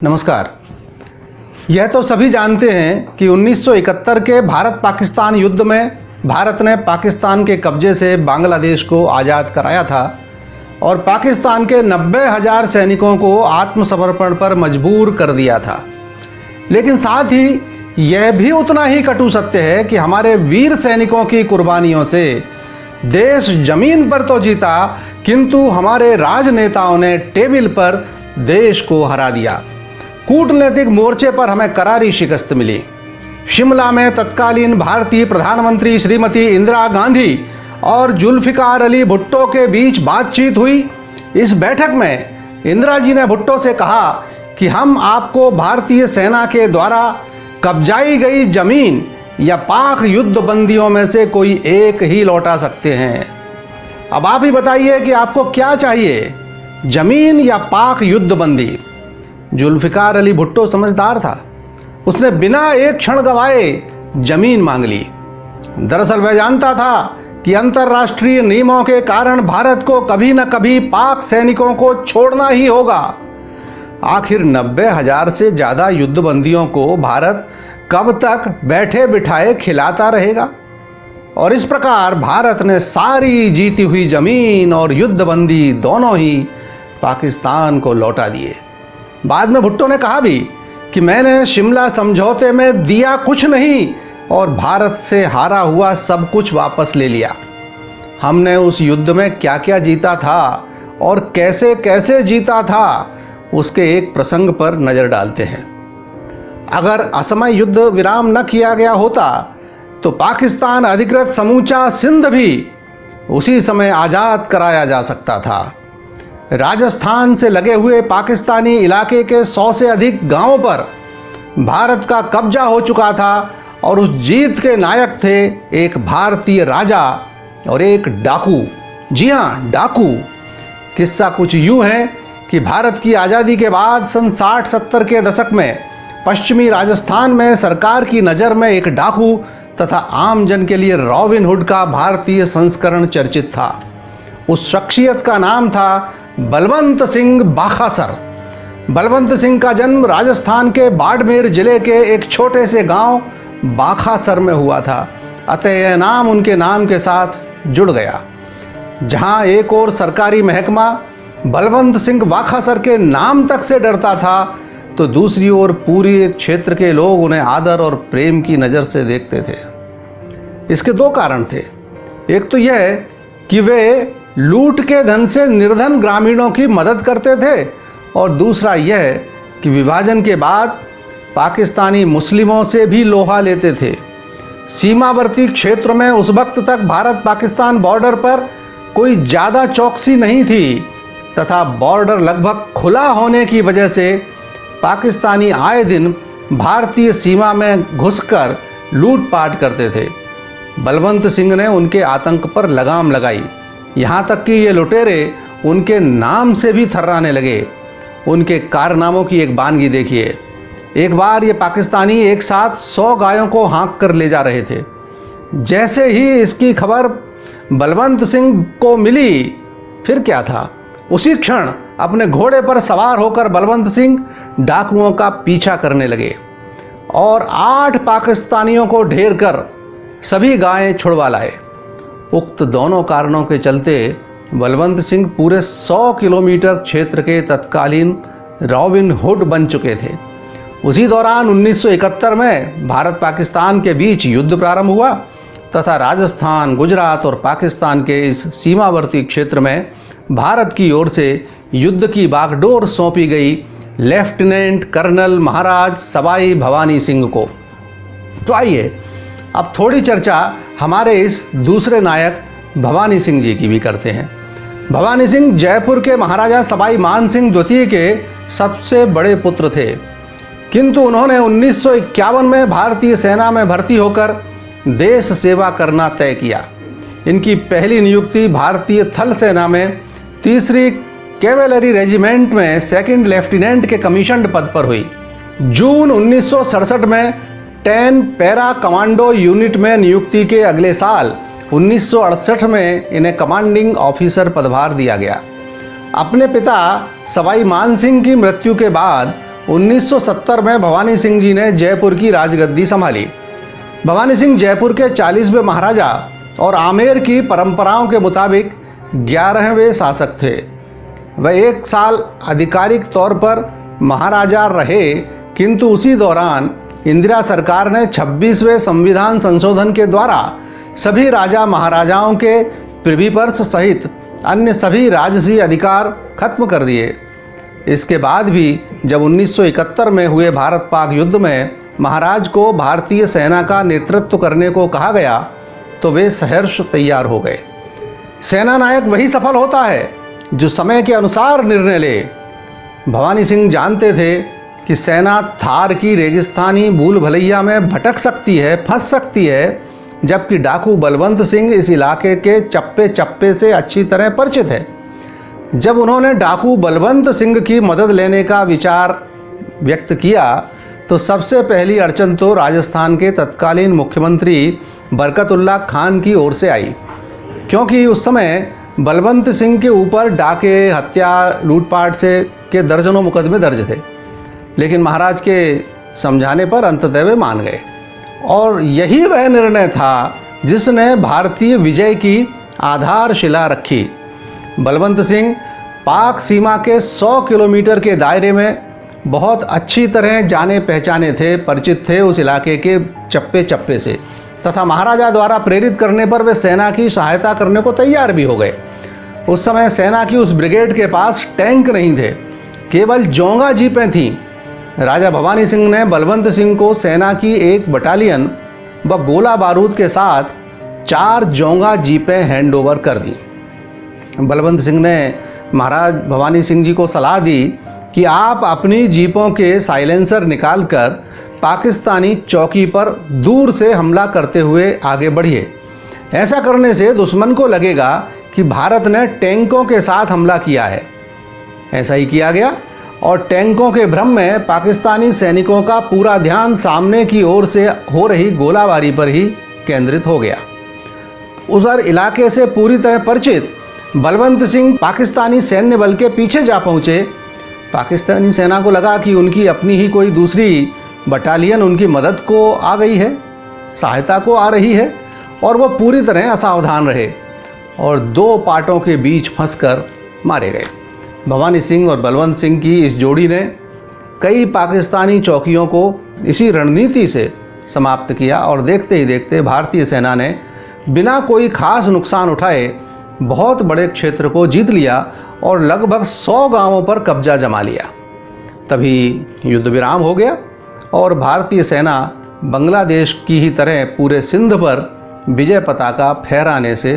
नमस्कार। यह तो सभी जानते हैं कि 1971 के भारत पाकिस्तान युद्ध में भारत ने पाकिस्तान के कब्जे से बांग्लादेश को आज़ाद कराया था और पाकिस्तान के 90,000 सैनिकों को आत्मसमर्पण पर मजबूर कर दिया था। लेकिन साथ ही यह भी उतना ही कटु सत्य है कि हमारे वीर सैनिकों की कुर्बानियों से देश जमीन पर तो जीता, किंतु हमारे राजनेताओं ने टेबल पर देश को हरा दिया। कूटनीतिक मोर्चे पर हमें करारी शिकस्त मिली। शिमला में तत्कालीन भारतीय प्रधानमंत्री श्रीमती इंदिरा गांधी और जुल्फिकार अली भुट्टो के बीच बातचीत हुई। इस बैठक में इंदिरा जी ने भुट्टो से कहा कि हम आपको भारतीय सेना के द्वारा कब्जाई गई जमीन या पाक युद्ध बंदियों में से कोई एक ही लौटा सकते हैं। अब आप ही बताइए कि आपको क्या चाहिए, जमीन या पाक युद्ध बंदी। जुल्फिकार अली भुट्टो समझदार था। उसने बिना एक क्षण गवाए जमीन मांग ली। दरअसल वह जानता था कि अंतर्राष्ट्रीय नियमों के कारण भारत को कभी न कभी पाक सैनिकों को छोड़ना ही होगा। आखिर 90,000 से ज्यादा युद्धबंदियों को भारत कब तक बैठे बिठाए खिलाता रहेगा। और इस प्रकार भारत ने सारी जीती हुई जमीन और युद्धबंदी दोनों ही पाकिस्तान को लौटा दिए। बाद में भुट्टो ने कहा भी कि मैंने शिमला समझौते में दिया कुछ नहीं और भारत से हारा हुआ सब कुछ वापस ले लिया। हमने उस युद्ध में क्या क्या जीता था और कैसे कैसे जीता था, उसके एक प्रसंग पर नजर डालते हैं। अगर असमय युद्ध विराम न किया गया होता तो पाकिस्तान अधिकृत समूचा सिंध भी उसी समय आजाद कराया जा सकता था। राजस्थान से लगे हुए पाकिस्तानी इलाके के 100 से अधिक गांवों पर भारत का कब्जा हो चुका था और उस जीत के नायक थे एक भारतीय राजा और एक डाकू। जी हां, डाकू। किस्सा कुछ यूं है कि भारत की आज़ादी के बाद सन 60-70 के दशक में पश्चिमी राजस्थान में सरकार की नज़र में एक डाकू तथा आम जन के लिए रॉबिन हुड का भारतीय संस्करण चर्चित था। उस शख्सियत का नाम था बलवंत सिंह बाखासर। बलवंत सिंह का जन्म राजस्थान के बाड़मेर जिले के एक छोटे से गांव बाखासर में हुआ था, अतः यह नाम उनके नाम के साथ जुड़ गया। जहां एक और सरकारी महकमा बलवंत सिंह बाखासर के नाम तक से डरता था, तो दूसरी ओर पूरी क्षेत्र के लोग उन्हें आदर और प्रेम की नज़र से देखते थे। इसके दो कारण थे। एक तो यह कि वे लूट के धन से निर्धन ग्रामीणों की मदद करते थे और दूसरा यह कि विभाजन के बाद पाकिस्तानी मुस्लिमों से भी लोहा लेते थे। सीमावर्ती क्षेत्र में उस वक्त तक भारत पाकिस्तान बॉर्डर पर कोई ज़्यादा चौकसी नहीं थी तथा बॉर्डर लगभग खुला होने की वजह से पाकिस्तानी आए दिन भारतीय सीमा में घुसकर लूटपाट करते थे। बलवंत सिंह ने उनके आतंक पर लगाम लगाई, यहाँ तक कि ये लुटेरे उनके नाम से भी थर्राने लगे। उनके कारनामों की एक बानगी देखिए। एक बार ये पाकिस्तानी एक साथ 100 गायों को हाँक कर ले जा रहे थे। जैसे ही इसकी खबर बलवंत सिंह को मिली, फिर क्या था, उसी क्षण अपने घोड़े पर सवार होकर बलवंत सिंह डाकुओं का पीछा करने लगे और 8 पाकिस्तानियों को ढेर कर सभी गायें छुड़वा लाए। उक्त दोनों कारणों के चलते बलवंत सिंह पूरे 100 किलोमीटर क्षेत्र के तत्कालीन रॉबिन हुड बन चुके थे। उसी दौरान 1971 में भारत पाकिस्तान के बीच युद्ध प्रारंभ हुआ तथा राजस्थान, गुजरात और पाकिस्तान के इस सीमावर्ती क्षेत्र में भारत की ओर से युद्ध की बागडोर सौंपी गई लेफ्टिनेंट कर्नल महाराज सवाई भवानी सिंह को। तो आइए अब थोड़ी चर्चा हमारे इस दूसरे नायक भवानी सिंह जी की भी करते हैं। भवानी सिंह जयपुर के महाराजा सवाई मान सिंह द्वितीय के सबसे बड़े पुत्र थे, किंतु उन्होंने 1951 में भारतीय सेना में भर्ती होकर देश सेवा करना तय किया। इनकी पहली नियुक्ति भारतीय थल सेना में 3री कैवेलरी रेजिमेंट में 2nd लेफ्टिनेंट के कमीशन्ड पद पर हुई। जून 1967 में 10 पैरा कमांडो यूनिट में नियुक्ति के अगले साल 1968 में इन्हें कमांडिंग ऑफिसर पदभार दिया गया। अपने पिता सवाई मान सिंह की मृत्यु के बाद 1970 में भवानी सिंह जी ने जयपुर की राजगद्दी संभाली। भवानी सिंह जयपुर के 40वें महाराजा और आमेर की परंपराओं के मुताबिक 11वें शासक थे। वह 1 साल आधिकारिक तौर पर महाराजा रहे, किंतु उसी दौरान इंदिरा सरकार ने 26वें संविधान संशोधन के द्वारा सभी राजा महाराजाओं के प्रिवी पर्स सहित अन्य सभी राजसी अधिकार खत्म कर दिए। इसके बाद भी जब 1971 में हुए भारत पाक युद्ध में महाराज को भारतीय सेना का नेतृत्व करने को कहा गया तो वे सहर्ष तैयार हो गए। सेना नायक वही सफल होता है जो समय के अनुसार निर्णय ले। भवानी सिंह जानते थे कि सेना थार की रेगिस्तानी भूल भलैया में भटक सकती है, फंस सकती है, जबकि डाकू बलवंत सिंह इस इलाके के चप्पे चप्पे से अच्छी तरह परिचित है। जब उन्होंने डाकू बलवंत सिंह की मदद लेने का विचार व्यक्त किया तो सबसे पहली अड़चन तो राजस्थान के तत्कालीन मुख्यमंत्री बरकतुल्लाह खान की ओर से आई, क्योंकि उस समय बलवंत सिंह के ऊपर डाके, हत्या, लूटपाट से के दर्जनों मुकदमे दर्ज थे। लेकिन महाराज के समझाने पर अंततः वे मान गए, और यही वह निर्णय था जिसने भारतीय विजय की आधारशिला रखी। बलवंत सिंह पाक सीमा के 100 किलोमीटर के दायरे में बहुत अच्छी तरह जाने पहचाने थे, परिचित थे उस इलाके के चप्पे चप्पे से, तथा महाराजा द्वारा प्रेरित करने पर वे सेना की सहायता करने को तैयार भी हो गए। उस समय सेना की उस ब्रिगेड के पास टैंक नहीं थे, केवल जोंगा जीपें थीं। राजा भवानी सिंह ने बलवंत सिंह को सेना की 1 बटालियन व गोला बारूद के साथ 4 जोंगा जीपें हैंडओवर कर दी। बलवंत सिंह ने महाराज भवानी सिंह जी को सलाह दी कि आप अपनी जीपों के साइलेंसर निकालकर पाकिस्तानी चौकी पर दूर से हमला करते हुए आगे बढ़िए। ऐसा करने से दुश्मन को लगेगा कि भारत ने टैंकों के साथ हमला किया है। ऐसा ही किया गया, और टैंकों के भ्रम में पाकिस्तानी सैनिकों का पूरा ध्यान सामने की ओर से हो रही गोलाबारी पर ही केंद्रित हो गया। उधर इलाके से पूरी तरह परिचित बलवंत सिंह पाकिस्तानी सैन्य बल के पीछे जा पहुंचे। पाकिस्तानी सेना को लगा कि उनकी अपनी ही कोई दूसरी बटालियन उनकी मदद को आ गई है, सहायता को आ रही है, और वो पूरी तरह असावधान रहे और 2 पार्टों के बीच फंसकर मारे गए। भवानी सिंह और बलवंत सिंह की इस जोड़ी ने कई पाकिस्तानी चौकियों को इसी रणनीति से समाप्त किया, और देखते ही देखते भारतीय सेना ने बिना कोई खास नुकसान उठाए बहुत बड़े क्षेत्र को जीत लिया और लगभग 100 गांवों पर कब्जा जमा लिया। तभी युद्ध विराम हो गया और भारतीय सेना बांग्लादेश की ही तरह पूरे सिंध पर विजय पताका फहराने से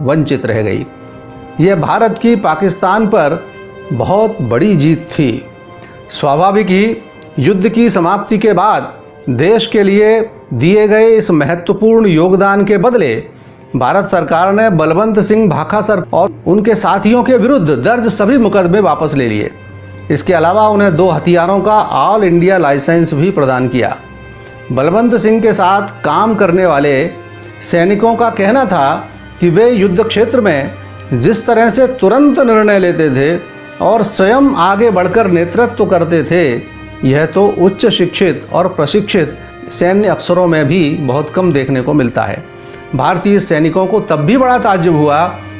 वंचित रह गई। यह भारत की पाकिस्तान पर बहुत बड़ी जीत थी। स्वाभाविक ही युद्ध की समाप्ति के बाद देश के लिए दिए गए इस महत्वपूर्ण योगदान के बदले भारत सरकार ने बलवंत सिंह भाखासर और उनके साथियों के विरुद्ध दर्ज सभी मुकदमे वापस ले लिए। इसके अलावा उन्हें 2 हथियारों का ऑल इंडिया लाइसेंस भी प्रदान किया। बलवंत सिंह के साथ काम करने वाले सैनिकों का कहना था कि वे युद्ध क्षेत्र में जिस तरह से तुरंत निर्णय लेते थे और स्वयं आगे बढ़कर नेतृत्व करते थे, यह तो उच्च शिक्षित और प्रशिक्षित सैन्य अफसरों में भी बहुत कम देखने को मिलता है। भारतीय सैनिकों को तब भी बड़ा ताज्जुब हुआ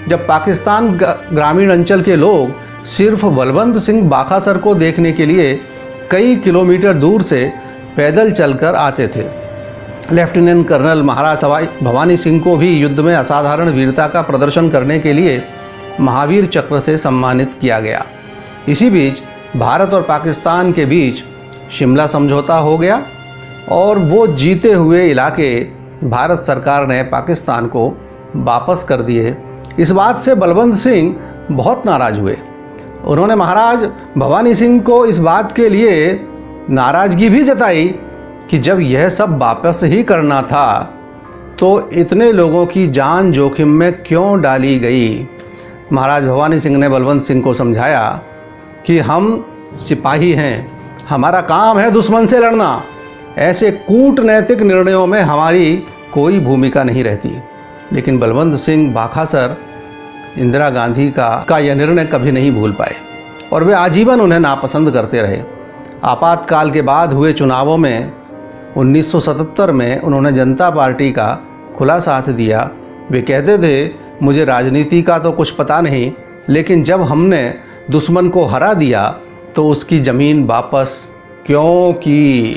जब पाकिस्तान ग्रामीण अंचल के लोग सिर्फ बलवंत सिंह बाखासर को देखने के लिए कई किलोमीटर दूर से पैदल चलकर आते थे। लेफ्टिनेंट कर्नल महाराज भवानी सिंह को भी युद्ध में असाधारण वीरता का प्रदर्शन करने के लिए महावीर चक्र से सम्मानित किया गया। इसी बीच भारत और पाकिस्तान के बीच शिमला समझौता हो गया और वो जीते हुए इलाके भारत सरकार ने पाकिस्तान को वापस कर दिए। इस बात से बलवंत सिंह बहुत नाराज हुए। उन्होंने महाराज भवानी सिंह को इस बात के लिए नाराज़गी भी जताई कि जब यह सब वापस ही करना था तो इतने लोगों की जान जोखिम में क्यों डाली गई। महाराज भवानी सिंह ने बलवंत सिंह को समझाया कि हम सिपाही हैं, हमारा काम है दुश्मन से लड़ना, ऐसे कूटनैतिक निर्णयों में हमारी कोई भूमिका नहीं रहती। लेकिन बलवंत सिंह बाखासर इंदिरा गांधी का यह निर्णय कभी नहीं भूल पाए और वे आजीवन उन्हें नापसंद करते रहे। आपातकाल के बाद हुए चुनावों में 1977 में उन्होंने जनता पार्टी का खुला साथ दिया। वे कहते थे, मुझे राजनीति का तो कुछ पता नहीं, लेकिन जब हमने दुश्मन को हरा दिया तो उसकी ज़मीन वापस क्यों की।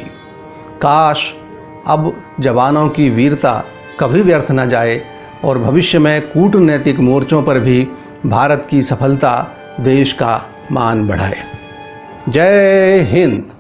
काश अब जवानों की वीरता कभी व्यर्थ न जाए और भविष्य में कूटनीतिक मोर्चों पर भी भारत की सफलता देश का मान बढ़ाए। जय हिंद।